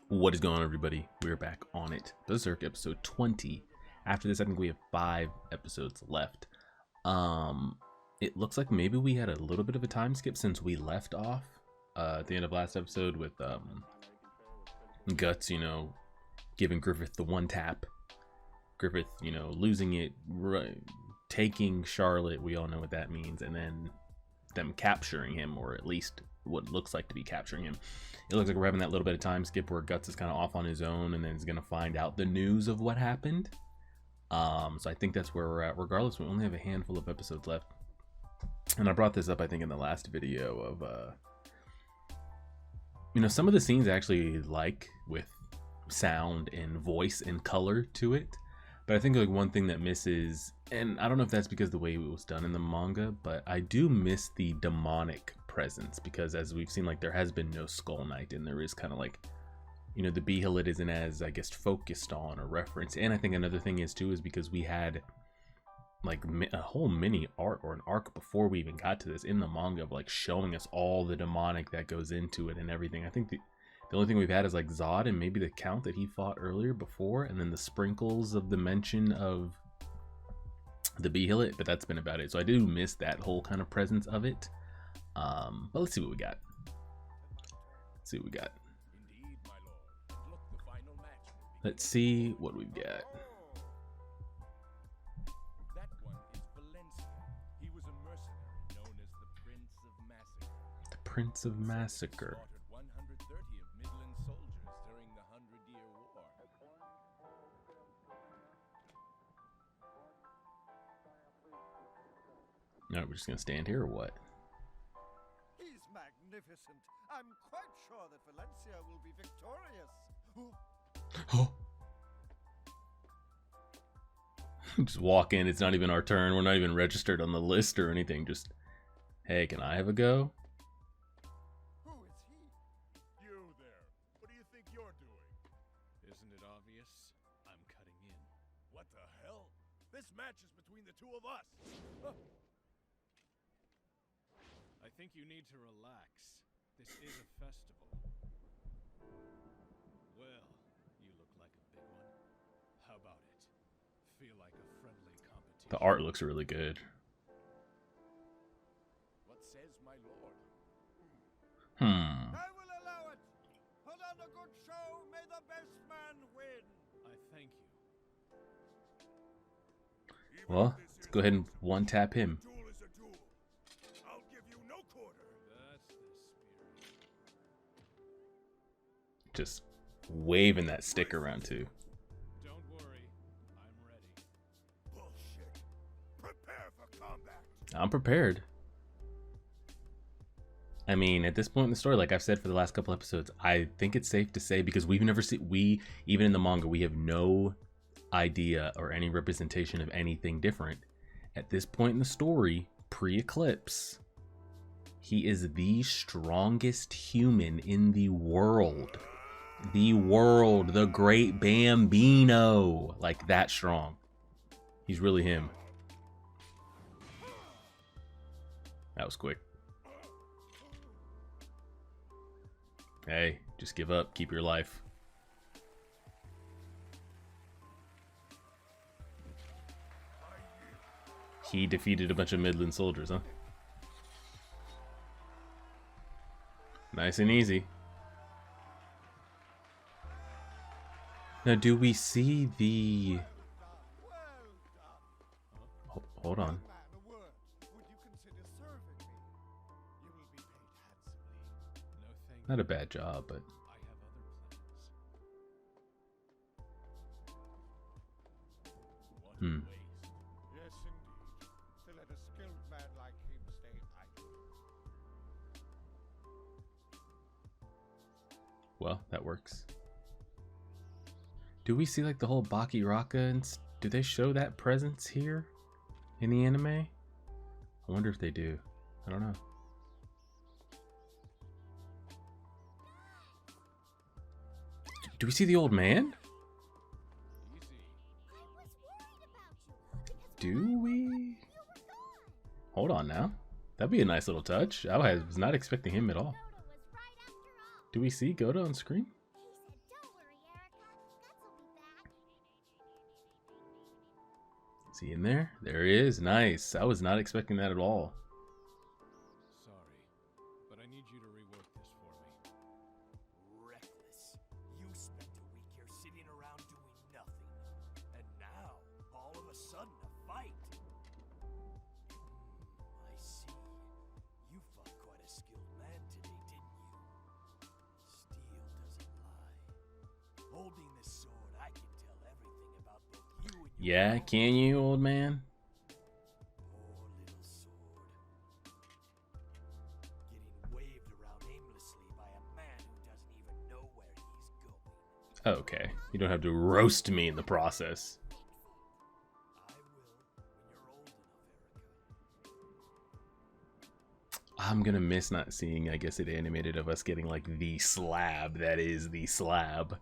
What is going on, everybody? We're back on it. Berserk episode 20. After this, I think we have 5 episodes left. It looks like maybe we had a little bit of a time skip since we left off at the end of last episode with Guts, giving Griffith the one tap. Griffith, losing it, taking Charlotte. We all know what that means, and then them capturing him, or at least what looks like to be capturing him. It looks like we're having that little bit of time skip where Guts is kind of off on his own, and then he's gonna find out the news of what happened. So I think that's where we're at. Regardless, we only have a handful of episodes left, and I brought this up I think in the last video of some of the scenes I actually like with sound and voice and color to it. But I think like one thing that misses, and I don't know if that's because of the way it was done in the manga, but I do miss the demonic presence, because as we've seen, like, there has been no Skull Knight, and there is kind of like, the Behelit isn't as, I guess, focused on or referenced. And I think another thing is too is because we had like a whole mini art or an arc before we even got to this in the manga of like showing us all the demonic that goes into it and everything. I think the only thing we've had is like Zod and maybe the Count that he fought earlier before, and then the sprinkles of the mention of the Behelit, but that's been about it. So I do miss that whole kind of presence of it. But let's see what we got. Let's see what we've got. That one is Valencia. He was a mercenary known as the Prince of Massacre. The Prince of Massacre. Slaughtered 130 of Midland soldiers during the 100-Year War. Alright, we're just gonna stand here or what? He's magnificent. I'm quite sure that Valencia will be victorious. Oh. Just walk in, it's not even our turn, we're not even registered on the list or anything. Just, hey, can I have a go? Who is he? You there. What do you think you're doing? Isn't it obvious? I'm cutting in. What the hell? This match is between the two of us. I think you need to relax. This is a festival. Well, you look like a big one. How about it? Feel like a friendly competition. The art looks really good. What says my lord? I will allow it. Put on a good show. May the best man win. I thank you. Well, let's go ahead and one tap him. Duel is a duel. I'll give you no quarter. That's the spirit. Just waving that stick around too. Don't worry, I'm ready. Bullshit. Prepare for combat. I'm prepared. I mean, at this point in the story, like I've said for the last couple episodes, I think it's safe to say, because we've never seen, even in the manga, we have no idea or any representation of anything different. At this point in the story, pre-eclipse, he is the strongest human in the world. The great Bambino. Like, that strong. He's really him. That was quick. Hey, just give up. Keep your life. He defeated a bunch of Midland soldiers, huh? Nice and easy. Now, do we see the... Hold on. Man, a word. Would you consider serving me? You will be paid handsomely. No thank Not you. a bad job, but... I have other plans. What a waste. Yes, indeed. To let a skilled man like him stay idle. Well, that works. Do we see like the whole Bakiraka and do they show that presence here in the anime? I wonder if they do. I don't know. Do we see the old man? Easy. Do we? Hold on now. That'd be a nice little touch. I was not expecting him at all. Do we see Goda on screen? He said, Is he in there? There he is. Nice. I was not expecting that at all. Sorry, but I need you to rework this for me. Reckless. You spent a week here sitting around doing nothing. And now, all of a sudden, a fight. I see. You fought quite a skilled man today, didn't you? Steel doesn't lie. Holding this sword, I can tell everything about both you and your Yeah, can you, old man? poor little sword. Getting waved around aimlessly by a man who doesn't even know where he's going. Okay. You don't have to roast me in the process. I will when you're old enough, Erica. I'm gonna miss not seeing, I guess, it animated of us getting like the slab that is the slab.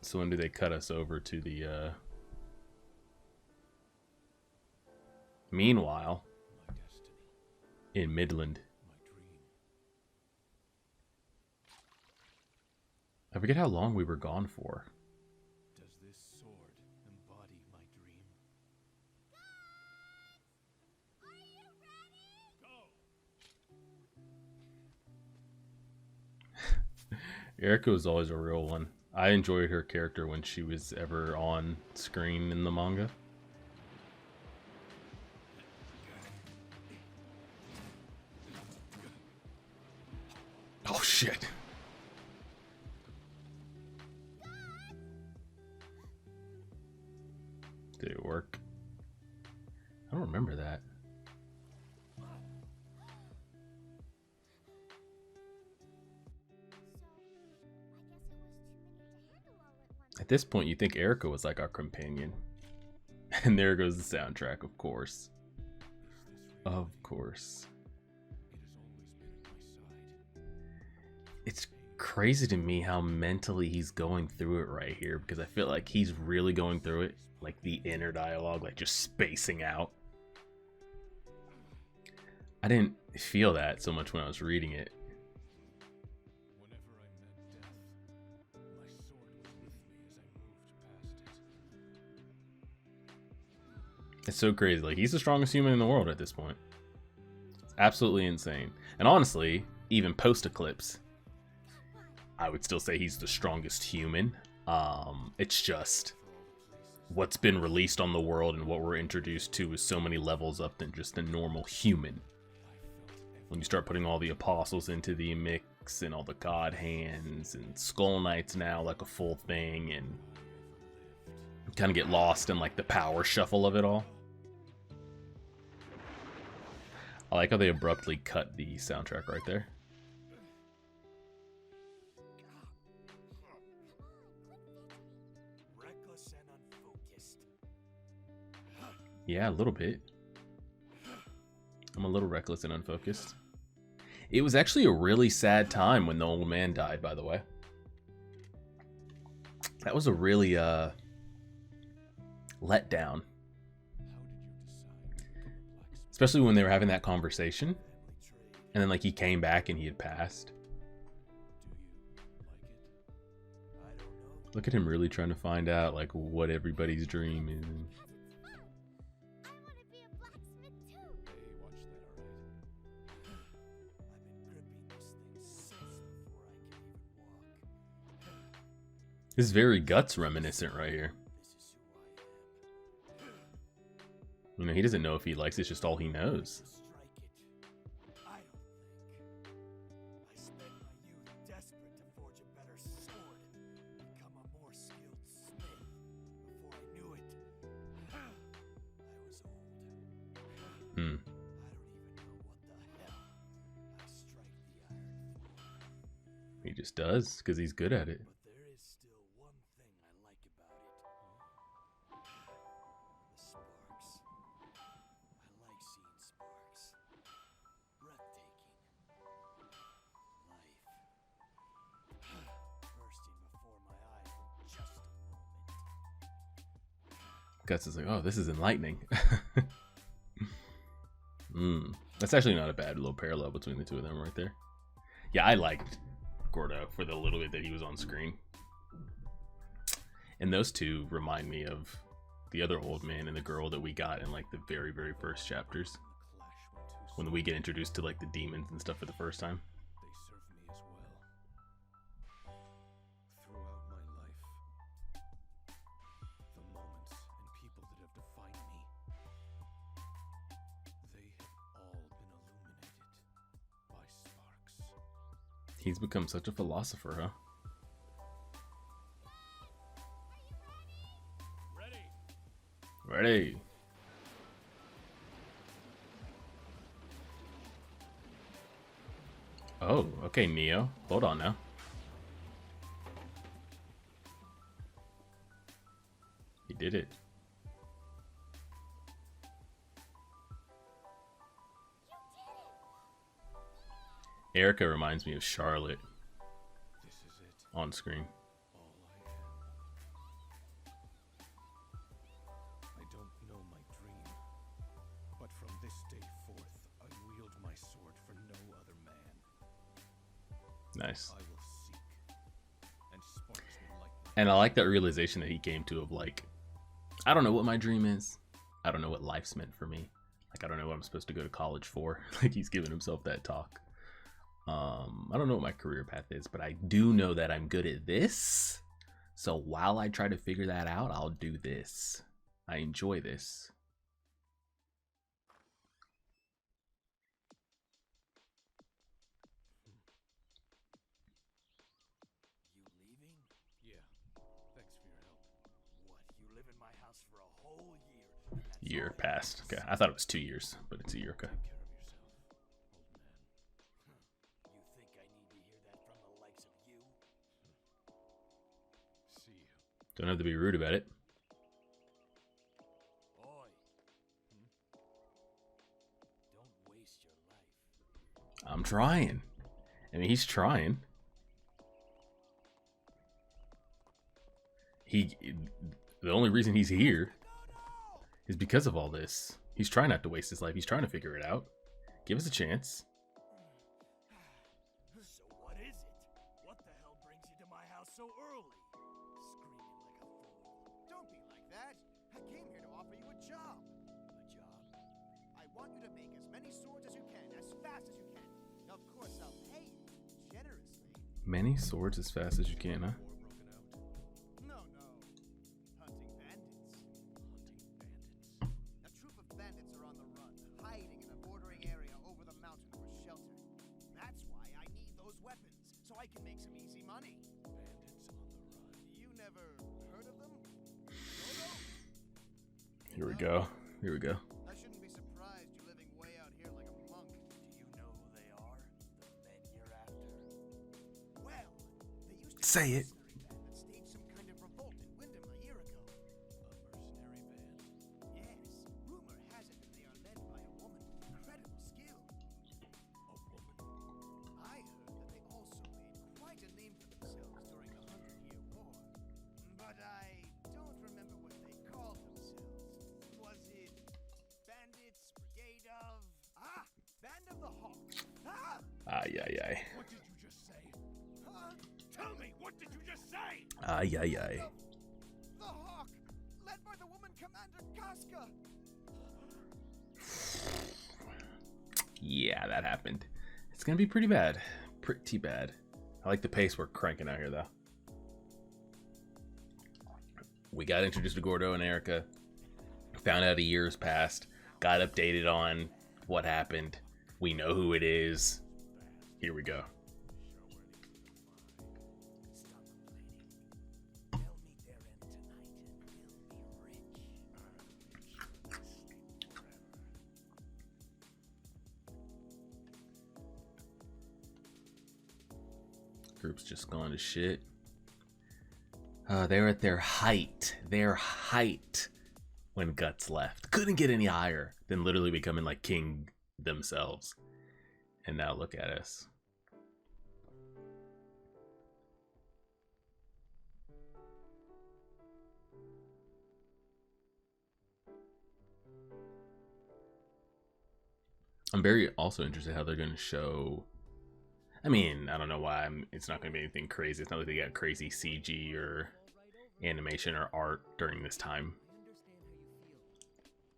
So when do they cut us over to the meanwhile My destiny, in Midland? my dream. I forget how long we were gone for. Does this sword embody my dream? Erica was always a real one. I enjoyed her character when she was ever on screen in the manga. Oh shit. Did it work? I don't remember that. At this point, you think Erica was like our companion. And there goes the soundtrack, of course. Of course. It has always been at my side. It's crazy to me how mentally he's going through it right here, because I feel like he's really going through it, like the inner dialogue, like just spacing out. I didn't feel that so much when I was reading it. Whenever I met death, my sword was with me as I moved past it. It's so crazy. Like, he's the strongest human in the world at this point. It's absolutely insane. And honestly, even post-Eclipse, I would still say he's the strongest human. It's just what's been released on the world and what we're introduced to is so many levels up than just the normal human. When you start putting all the apostles into the mix and all the god hands and Skull Knights now like a full thing, and kind of get lost in like the power shuffle of it all. I like how they abruptly cut the soundtrack right there. Reckless and unfocused. Yeah, a little bit. I'm a little reckless and unfocused. It was actually a really sad time when the old man died, by the way. That was a really letdown. How did you decide to become a blacksmith? Especially when they were having that conversation. Family trade. And then like he came back and he had passed. Do you like it? I don't know. Look at him really trying to find out like what everybody's dream is. I want to be a blacksmith too. Hey, watch that, alright? I've been gripping this thing since before I can even walk. This is very Guts reminiscent right here. This is who I am. You know, he doesn't know if he likes it, it's just all he knows. Strike it. I don't think. I spent my youth desperate to forge a better sword, become a more skilled smith. Before I knew it, I was old. Hmm. I don't even know what the hell I strike the iron for. He just does, because he's good at it. But there is still one thing I like about it. The sparks. I like seeing sparks. Breathtaking. Life. Bursting before my eyes for just a moment. Guts is like, oh, this is enlightening. That's actually not a bad little parallel between the two of them right there. Yeah, I liked Gordo for the little bit that he was on screen. And those two remind me of the other old man and the girl that we got in like the very, very first chapters. When we get introduced to like the demons and stuff for the first time. They serve me as well. Throughout my life, the moments and people that have defined me, they have all been illuminated by sparks. He's become such a philosopher, huh? Ready. Oh, okay, Neo. Hold on now. He did it. Erica reminds me of Charlotte This is it. on screen. All I am. I don't know my dream, but from this day forth, I wield my sword for no other man. Nice. I will seek, and sparks will light my And I like that realization that he came to of like, I don't know what my dream is. I don't know what life's meant for me. Like, I don't know what I'm supposed to go to college for. Like, he's giving himself that talk. I don't know what my career path is, but I do know that I'm good at this. So while I try to figure that out, I'll do this. I enjoy this. You leaving? Yeah. Thanks for your help. What? You live in my house for a whole year. And that's Year all you passed. ask? Okay, I thought it was 2 years, but it's a year. Okay. Take care of yourself, old man. You think I need to hear that from the likes of you? See you. Don't have to be rude about it. Oi. Don't waste your life. I'm trying. I mean, he's trying. The only reason he's here is because of all this. He's trying not to waste his life. He's trying to figure it out. Give us a chance. So what is it? What the hell brings you to my house so early? Screaming like a fool. Don't be like that. I came here to offer you a job. A job? I want you to make as many swords as you can, as fast as you can. Now, of course, I'll pay you generously. Many swords as fast as you can, huh? War broken out. No, no. Hunting bandits. Hunting bandits. A troop of bandits are on the run, hiding in a bordering area over the mountain for shelter. That's why I need those weapons, so I can make some easy money. Bandits on the run. You never heard of them? No, no. Here we go. Here we go. I shouldn't be surprised you're living way out here like a monk. Do you know who they are? The men you're after? Well, they used to Say be a it. mercenary band that staged some kind of revolt in Wyndham a year ago. A mercenary band. Yes, rumor has it that they are led by a woman with incredible skill. A woman. I heard that they also made quite a name for themselves during the 100-Year War. But I don't remember what they called themselves. Was it Bandits, Brigade of... Ah! Band of the Hawk. Ah! Ay, ay, ay. What did you just say? Huh? Tell me, what did you just say? Ay, ay, ay. The Hawk! Led by the woman Commander Casca! Yeah, that happened. It's gonna be pretty bad. Pretty bad. I like the pace we're cranking out here, though. We got introduced to Gordo and Erica. Found out a year's passed. Got updated on what happened. We know who it is. Here we go. Stop complaining. They'll meet their end tonight and we'll be rich. Group's just gone to shit. They were at their height. Their height when Guts left. Couldn't get any higher than literally becoming like king themselves. And now look at us. I'm very also interested how they're going to show. I mean, I don't know why it's not going to be anything crazy. It's not like they got crazy CG or animation or art during this time.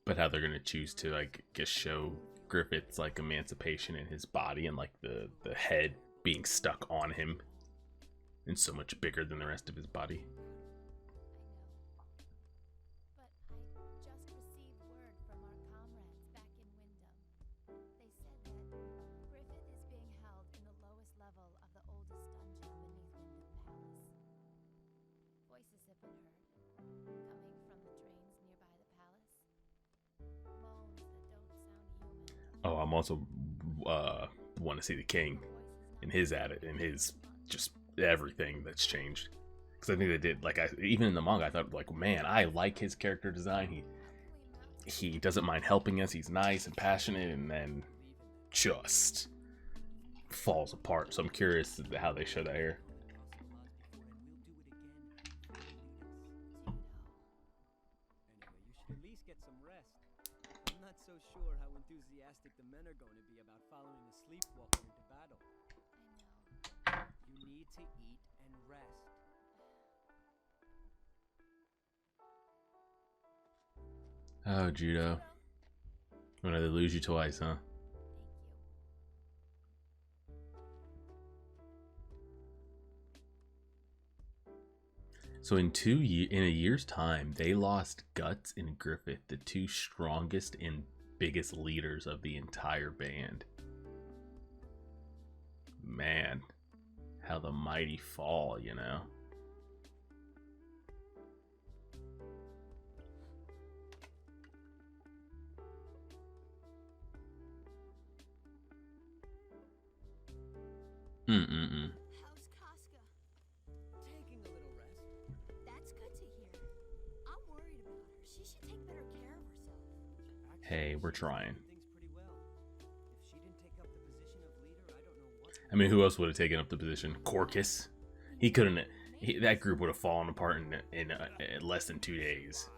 But how they're going to choose to, like, just show Griffith's, like, emancipation in his body and, like, the head being stuck on him and so much bigger than the rest of his body. But I just received word from our comrades back in Wyndham. They said that Griffith is being held in the lowest level of the oldest dungeon beneath Wyndham Palace. Voices have been heard, coming from the drains nearby the palace. Moans that don't sound human. Oh, I'm also want to see the king and his just everything that's changed. Because I think they did, like, even in the manga, I thought, like, man, I like his character design. He doesn't mind helping us. He's nice and passionate, and then just falls apart. So I'm curious how they show that here. Anyway, you should at least get some rest. I'm not so sure how enthusiastic the men are going to be about following a sleepwalker into battle. I know. You need to eat and rest. Oh, Judo. When they lose you twice, huh? Thank you. So in a year's time, they lost Guts and Griffith, the two strongest and biggest leaders of the entire band. Man, how the mighty fall, you know? How's Casca? Taking a little rest. That's good to hear. I'm worried about her. She should take better care of herself. Hey, we're trying. Things pretty well. If she didn't take up the position of leader, I don't know what. I mean, who else would have taken up the position? Corcus? He couldn't. That group would have fallen apart in less than 2 days.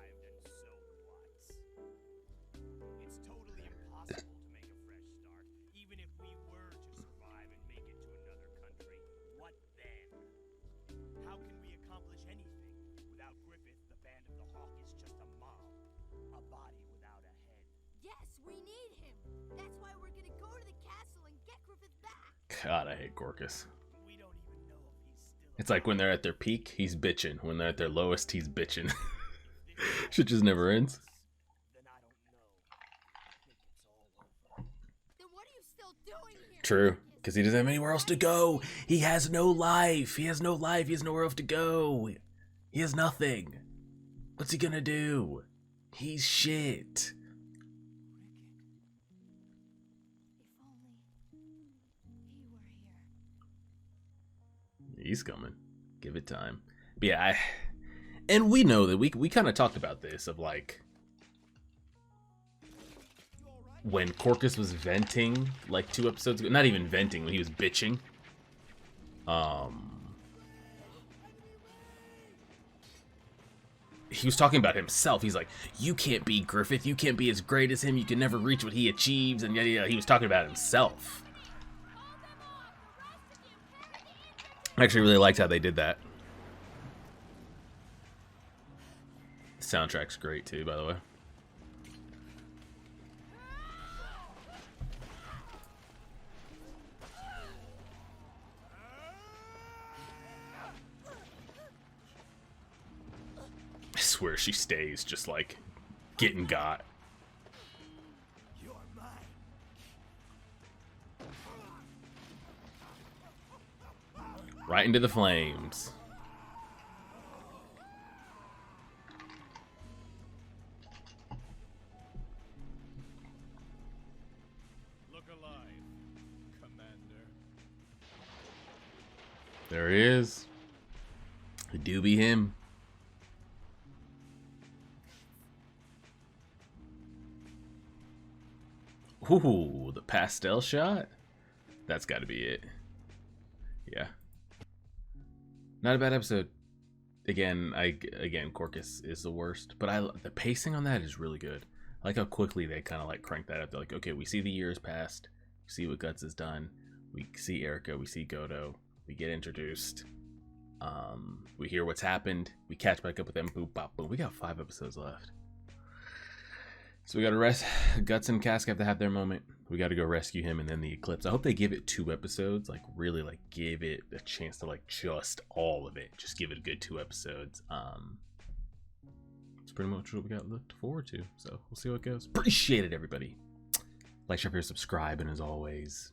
It's totally impossible to make a fresh start. Even if we were to survive and make it to another country, what then? How can we accomplish anything? Without Griffith, the Band of the Hawk is just a mob. A body without a head. Yes, we need him. That's why we're gonna go to the castle and get Griffith back. God, I hate Corcus. We don't even know if he's still It's like when they're at their peak, he's bitching. When they're at their lowest, he's bitching. Shit just never ends. then I don't know. I think it's all over. Then what are you still doing here? True, because he doesn't have anywhere else to go. He has no life. He has no life. He has nowhere else to go. He has nothing. What's he gonna do? He's shit. If only he were here. He's coming. Give it time. But yeah, and we know that we kind of talked about this of like when Corcus was venting like 2 episodes ago. Not even venting, when he was bitching. He was talking about himself. He's like, you can't be Griffith. You can't be as great as him. You can never reach what he achieves. And yeah, he was talking about himself. I actually really liked how they did that. The soundtrack's great too, by the way. I swear she stays just like getting got. You're mine. Right into the flames. Look alive, Commander. There he is. It do be him. Ooh, the pastel shot? That's got to be it. Yeah. Not a bad episode. Again, Corcus is the worst, but the pacing on that is really good. I like how quickly they kind of like crank that up. They're like, okay, we see the years passed, we see what Guts has done. We see Erica, we see Godo, we get introduced. We hear what's happened. We catch back up with them. Boop, bop, boom. We got 5 episodes left. So we got to rest. Guts and Cask have to have their moment. We got to go rescue him and then the Eclipse. I hope they give it 2 episodes. Like, really, like, give it a chance to, like, just all of it. Just give it a good 2 episodes. It's pretty much what we got looked forward to. So we'll see how it goes. Appreciate it, everybody. Like, share, subscribe, and as always,